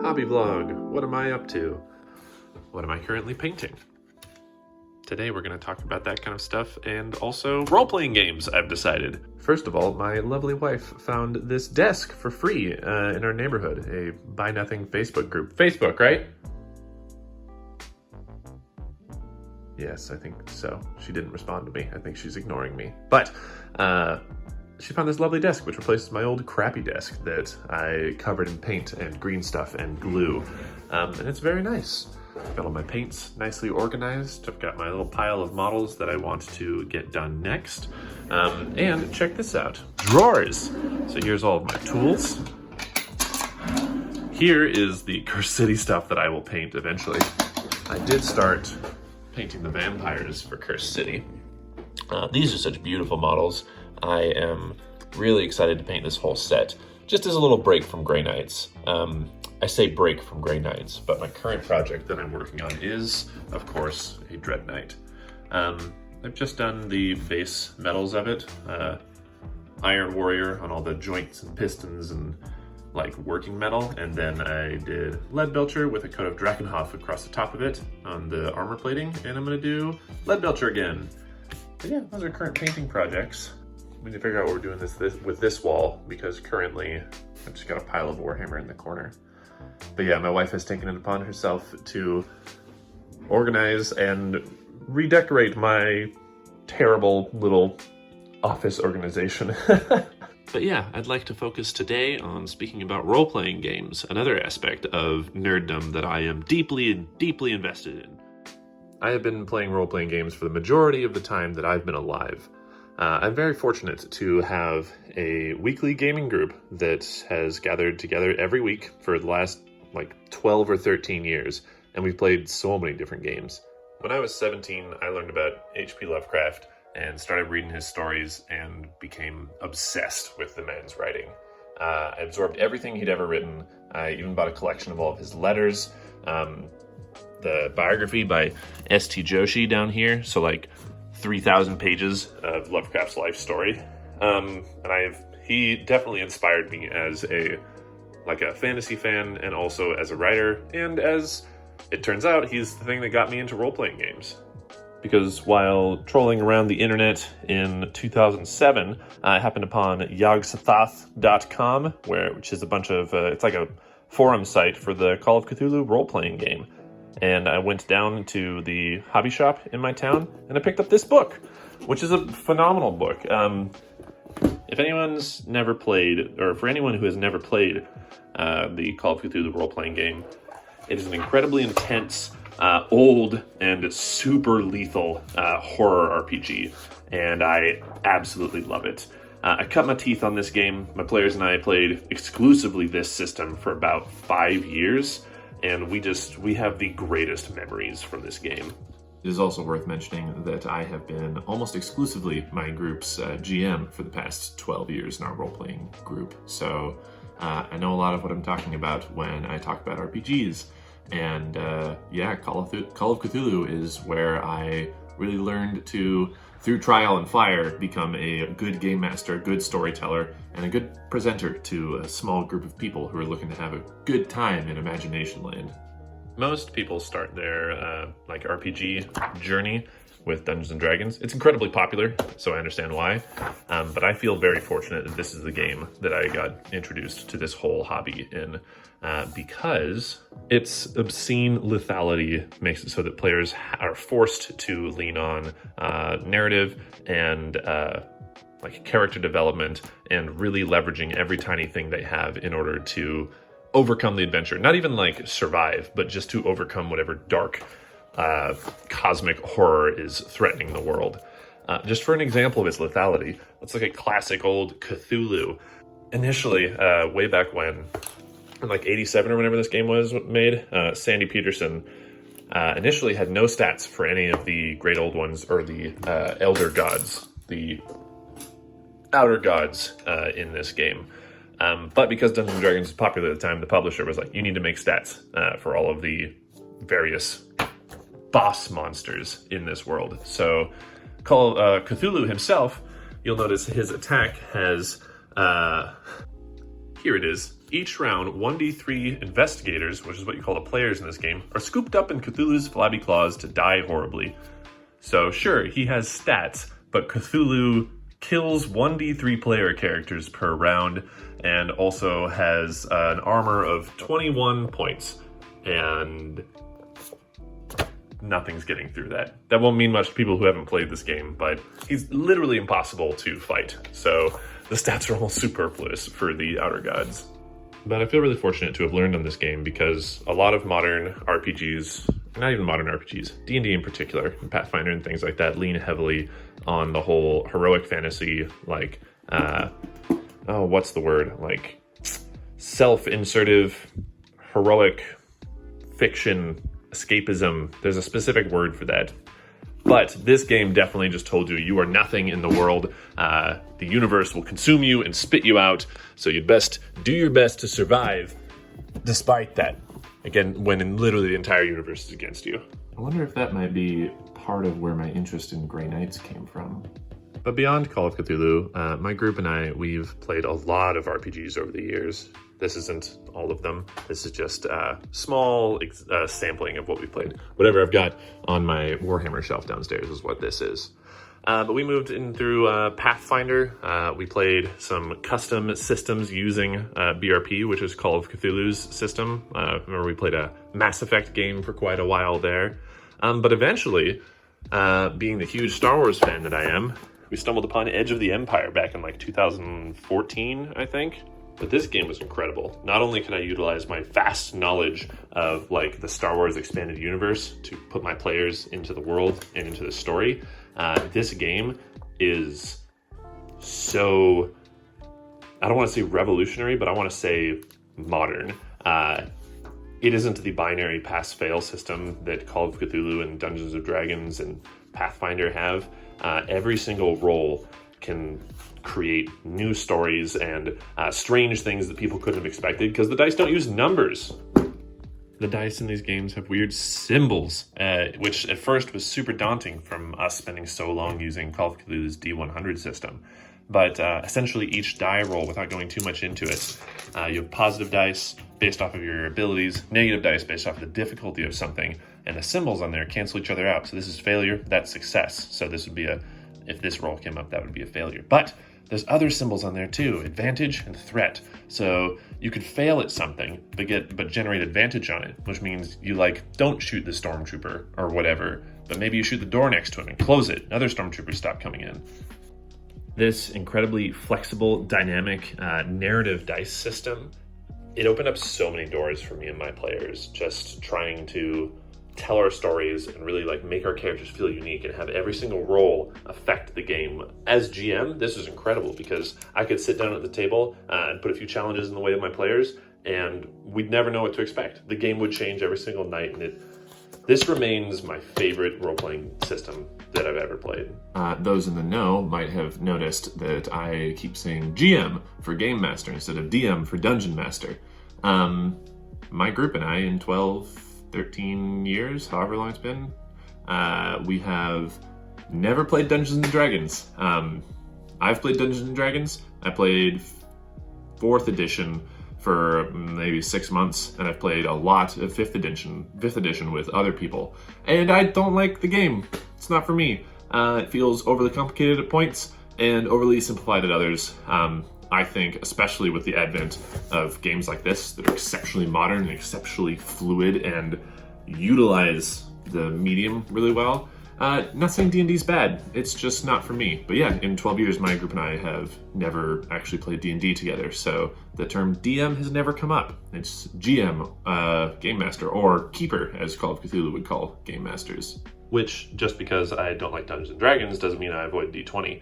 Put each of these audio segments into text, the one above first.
Hobby vlog. What am I up to? What am I currently painting? Today we're going to talk about that kind of stuff and also role-playing games, I've decided. First of all, my lovely wife found this desk for free in our neighborhood, a Buy Nothing Facebook group. Facebook, right? Yes, I think so. She didn't respond to me. I think she's ignoring me. But she found this lovely desk, which replaces my old crappy desk that I covered in paint and green stuff and glue. And it's very nice. I've got all my paints nicely organized. I've got my little pile of models that I want to get done next. And check this out, drawers. So here's all of my tools. Here is the Curse City stuff that I will paint eventually. I did start painting the vampires for Curse City. These are such beautiful models. I am really excited to paint this whole set, just as a little break from Grey Knights. I say break from Grey Knights, but my current project that I'm working on is, of course, a Dread Knight. I've just done the base metals of it. Iron Warrior on all the joints and pistons and like working metal, and then I did Lead Belcher with a coat of Drakenhof across the top of it on the armor plating, and I'm gonna do Lead Belcher again. But yeah, those are current painting projects. We need to figure out what we're doing with this wall, because currently I've just got a pile of Warhammer in the corner. But yeah, my wife has taken it upon herself to organize and redecorate my terrible little office organization. But yeah, I'd like to focus today on speaking about role-playing games, another aspect of nerddom that I am deeply invested in. I have been playing role-playing games for the majority of the time that I've been alive. I'm very fortunate to have a weekly gaming group that has gathered together every week for the last like 12 or 13 years, and we've played so many different games. When I was 17, I learned about H.P. Lovecraft and started reading his stories and became obsessed with the man's writing. I absorbed everything he'd ever written. I even bought a collection of all of his letters. The biography by S.T. Joshi down here, so like 3,000 pages of Lovecraft's life story. And he definitely inspired me as a fantasy fan and also as a writer, and as it turns out, he's the thing that got me into role-playing games. Because while trolling around the internet in 2007, I happened upon yogsathoth.com, which is a bunch of, it's like a forum site for the Call of Cthulhu role-playing game. And I went down to the hobby shop in my town and I picked up this book, which is a phenomenal book. If anyone's never played, or for anyone who has never played the Call of Cthulhu role-playing game, it is an incredibly intense, old, and super lethal horror RPG, and I absolutely love it. I cut my teeth on this game. My players and I played exclusively this system for about 5 years, and we have the greatest memories from this game. It is also worth mentioning that I have been almost exclusively my group's GM for the past 12 years in our role-playing group, so I know a lot of what I'm talking about when I talk about RPGs. And yeah, Call of Cthulhu is where I really learned to, through trial and fire, become a good game master, a good storyteller, and a good presenter to a small group of people who are looking to have a good time in Imagination Land. Most people start their RPG journey with Dungeons & Dragons. It's incredibly popular, so I understand why. But I feel very fortunate that this is the game that I got introduced to this whole hobby in, because its obscene lethality makes it so that players are forced to lean on narrative and character development and really leveraging every tiny thing they have in order to overcome the adventure. Not even survive, but just to overcome whatever dark cosmic horror is threatening the world. Just for an example of its lethality, let's look at classic old Cthulhu. Initially, way back when, in 87 or whenever this game was made, Sandy Peterson initially had no stats for any of the great old ones or the elder gods, the outer gods in this game. But because Dungeons & Dragons was popular at the time, the publisher was like, you need to make stats for all of the various boss monsters in this world. So Cthulhu himself, you'll notice his attack has, here it is. Each round, 1d3 investigators, which is what you call the players in this game, are scooped up in Cthulhu's flabby claws to die horribly. So sure, he has stats, but Cthulhu kills 1d3 player characters per round and also has an armor of 21 points. And nothing's getting through that. That won't mean much to people who haven't played this game, but he's literally impossible to fight. So the stats are almost superfluous for the Outer Gods. But I feel really fortunate to have learned on this game because a lot of modern RPGs, not even modern RPGs, D&D in particular, Pathfinder and things like that, lean heavily on the whole heroic fantasy, like, what's the word? Like, self-insertive, heroic fiction, escapism. There's a specific word for that. But this game definitely just told you are nothing in the world. The universe will consume you and spit you out, so you'd best do your best to survive despite that. Again, when literally the entire universe is against you. I wonder if that might be part of where my interest in Grey Knights came from. But beyond Call of Cthulhu, my group and I, we've played a lot of RPGs over the years. This isn't all of them. This is just a small sampling of what we played. Whatever I've got on my Warhammer shelf downstairs is what this is. But we moved in through Pathfinder. We played some custom systems using BRP, which is Call of Cthulhu's system. Remember we played a Mass Effect game for quite a while there. But eventually, being the huge Star Wars fan that I am, we stumbled upon Edge of the Empire back in like 2014, I think. But this game was incredible. Not only could I utilize my vast knowledge of like the Star Wars expanded universe to put my players into the world and into the story, this game is so, I don't want to say revolutionary, but I want to say modern. It isn't the binary pass-fail system that Call of Cthulhu and Dungeons & Dragons and Pathfinder have. Every single roll can create new stories and strange things that people couldn't have expected because the dice don't use numbers. The dice in these games have weird symbols, which at first was super daunting from us spending so long using Call of Cthulhu's D100 system. But essentially each die roll, without going too much into it, you have positive dice based off of your abilities, negative dice based off of the difficulty of something, and the symbols on there cancel each other out. So this is failure, that's success. So this would be if this roll came up, that would be a failure. But there's other symbols on there too, advantage and threat. So you could fail at something, but generate advantage on it, which means you don't shoot the stormtrooper or whatever, but maybe you shoot the door next to him and close it. Other stormtroopers stop coming in. This incredibly flexible, dynamic narrative dice system, it opened up so many doors for me and my players, just trying to tell our stories and really make our characters feel unique and have every single roll affect the game. As GM, this was incredible because I could sit down at the table and put a few challenges in the way of my players and we'd never know what to expect. The game would change every single night and this remains my favorite role-playing system that I've ever played. Those in the know might have noticed that I keep saying GM for Game Master instead of DM for Dungeon Master. My group and I, in 13 years, however long it's been, we have never played Dungeons & Dragons. I've played Dungeons & Dragons. I played 4th edition for maybe 6 months, and I've played a lot of 5th edition with other people. And I don't like the game. It's not for me. It feels overly complicated at points and overly simplified at others. I think, especially with the advent of games like this that are exceptionally modern and exceptionally fluid and utilize the medium really well. Not saying D&D's bad, it's just not for me. But yeah, in 12 years, my group and I have never actually played D&D together, so the term DM has never come up. It's GM, Game Master, or Keeper, as Call of Cthulhu would call Game Masters. Which, just because I don't like Dungeons & Dragons, doesn't mean I avoid D20.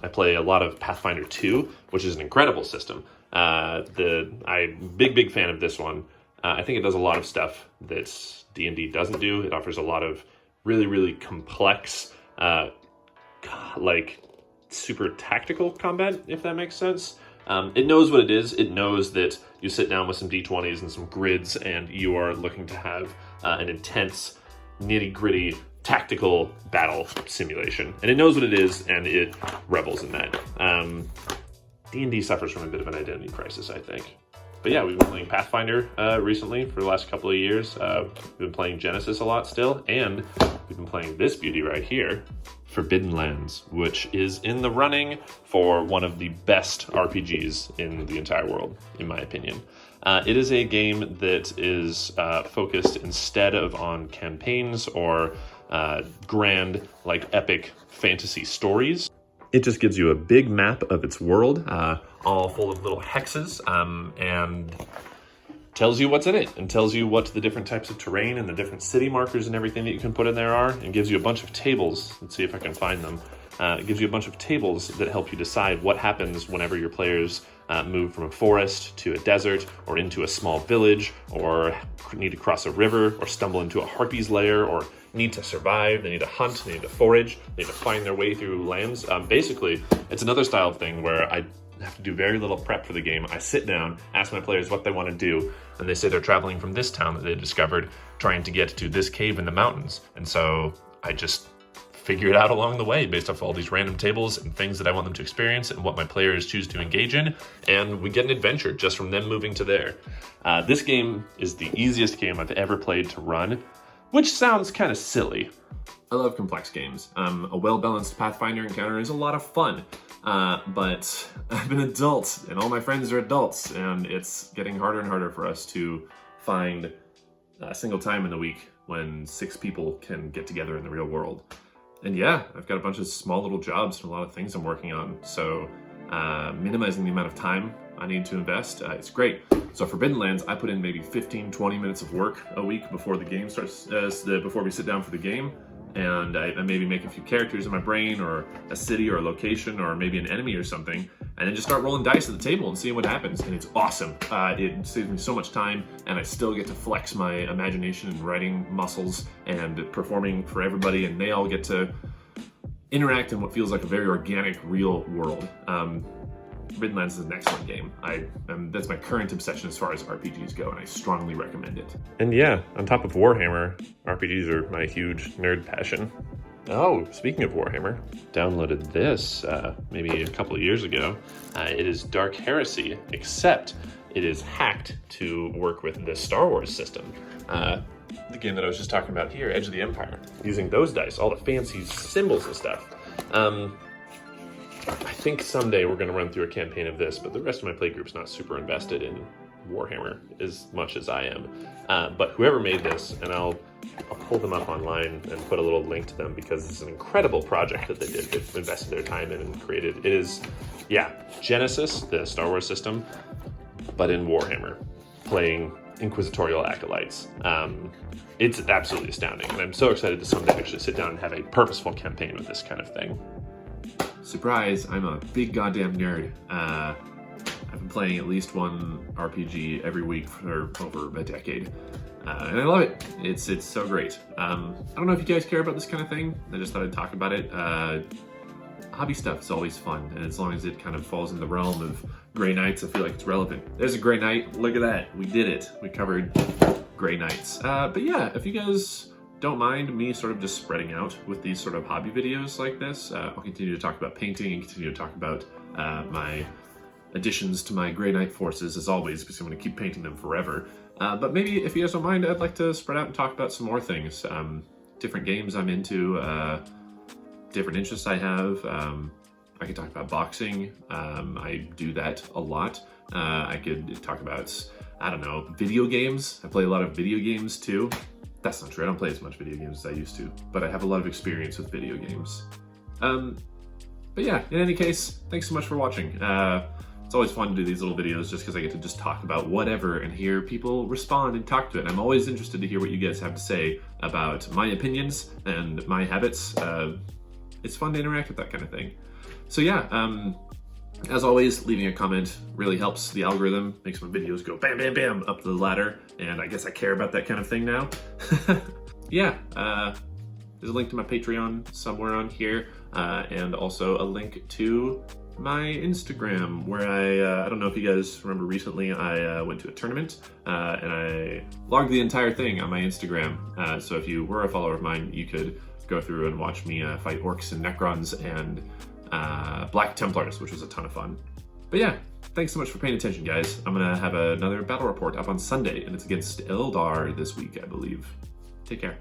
I play a lot of Pathfinder 2, which is an incredible system. I'm big fan of this one. I think it does a lot of stuff that D&D doesn't do. It offers a lot of really, really complex, super tactical combat, if that makes sense. It knows what it is. It knows that you sit down with some D20s and some grids and you are looking to have an intense, nitty-gritty tactical battle simulation, and it knows what it is and it revels in that. D&D suffers from a bit of an identity crisis, I think. But yeah, we've been playing Pathfinder recently for the last couple of years. We've been playing Genesis a lot still, and we've been playing this beauty right here, Forbidden Lands, which is in the running for one of the best RPGs in the entire world, in my opinion. It is a game that is focused instead of on campaigns or grand, like epic fantasy stories. It just gives you a big map of its world, all full of little hexes, and tells you what's in it, and tells you what the different types of terrain and the different city markers and everything that you can put in there are, and gives you a bunch of tables. Let's see if I can find them. It gives you a bunch of tables that help you decide what happens whenever your players move from a forest to a desert, or into a small village, or need to cross a river, or stumble into a harpy's lair, or need to survive, they need to hunt, they need to forage, they need to find their way through lands. Basically, it's another style of thing where I have to do very little prep for the game. I sit down, ask my players what they want to do, and they say they're traveling from this town that they discovered, trying to get to this cave in the mountains. And so I just figure it out along the way based off all these random tables and things that I want them to experience and what my players choose to engage in, and we get an adventure just from them moving to there. This game is the easiest game I've ever played to run, which sounds kind of silly. I love complex games. A well-balanced Pathfinder encounter is a lot of fun, but I'm an adult, and all my friends are adults, and it's getting harder and harder for us to find a single time in the week when 6 people can get together in the real world. And yeah, I've got a bunch of small little jobs and a lot of things I'm working on, so minimizing the amount of time I need to invest, it's great. So Forbidden Lands, I put in maybe 15-20 minutes of work a week before the game starts, before we sit down for the game, and I maybe make a few characters in my brain, or a city or a location, or maybe an enemy or something, and then just start rolling dice at the table and seeing what happens, and it's awesome. It saves me so much time, and I still get to flex my imagination and writing muscles and performing for everybody, and they all get to interact in what feels like a very organic, real world. Forbidden Lands is an excellent game. That's my current obsession as far as RPGs go, and I strongly recommend it. And yeah, on top of Warhammer, RPGs are my huge nerd passion. Oh, speaking of Warhammer, downloaded this maybe a couple of years ago. It is Dark Heresy, except it is hacked to work with the Star Wars system. The game that I was just talking about here, Edge of the Empire, using those dice, all the fancy symbols and stuff. I think someday we're going to run through a campaign of this, but the rest of my play group's not super invested in Warhammer as much as I am. But whoever made this, and I'll pull them up online and put a little link to them, because it's an incredible project that they did. They've invested their time in and created. It is, yeah, Genesis, the Star Wars system, but in Warhammer, playing inquisitorial acolytes. It's absolutely astounding, and I'm so excited to someday actually sit down and have a purposeful campaign with this kind of thing. Surprise, I'm a big goddamn nerd. I've been playing at least one RPG every week for over a decade, and I love it. It's so great. I don't know if you guys care about this kind of thing. I just thought I'd talk about it. Hobby stuff is always fun, and as long as it kind of falls in the realm of Grey Knights, I feel like it's relevant. There's a Grey Knight. Look at that. We did it. We covered Grey Knights. But yeah, if you guys don't mind me sort of just spreading out with these sort of hobby videos like this, I'll continue to talk about painting and continue to talk about my additions to my Grey Knight forces, as always, because I'm going to keep painting them forever. But maybe, if you guys don't mind, I'd like to spread out and talk about some more things. Different games I'm into, different interests I have. I could talk about boxing. I do that a lot. I could talk about, I don't know, video games. I play a lot of video games too. That's not true. I don't play as much video games as I used to, but I have a lot of experience with video games. But yeah, in any case, thanks so much for watching. It's always fun to do these little videos just because I get to just talk about whatever and hear people respond and talk to it. I'm always interested to hear what you guys have to say about my opinions and my habits. It's fun to interact with that kind of thing. So yeah, as always, leaving a comment really helps the algorithm, makes my videos go bam, bam, bam up the ladder, and I guess I care about that kind of thing now. Yeah, there's a link to my Patreon somewhere on here, and also a link to my Instagram, where I don't know if you guys remember recently, I went to a tournament, and I logged the entire thing on my Instagram, so if you were a follower of mine, you could go through and watch me fight orcs and necrons and Black Templars, which was a ton of fun. But yeah, thanks so much for paying attention, guys. I'm gonna have another battle report up on Sunday, and it's against Eldar this week, I believe. Take care.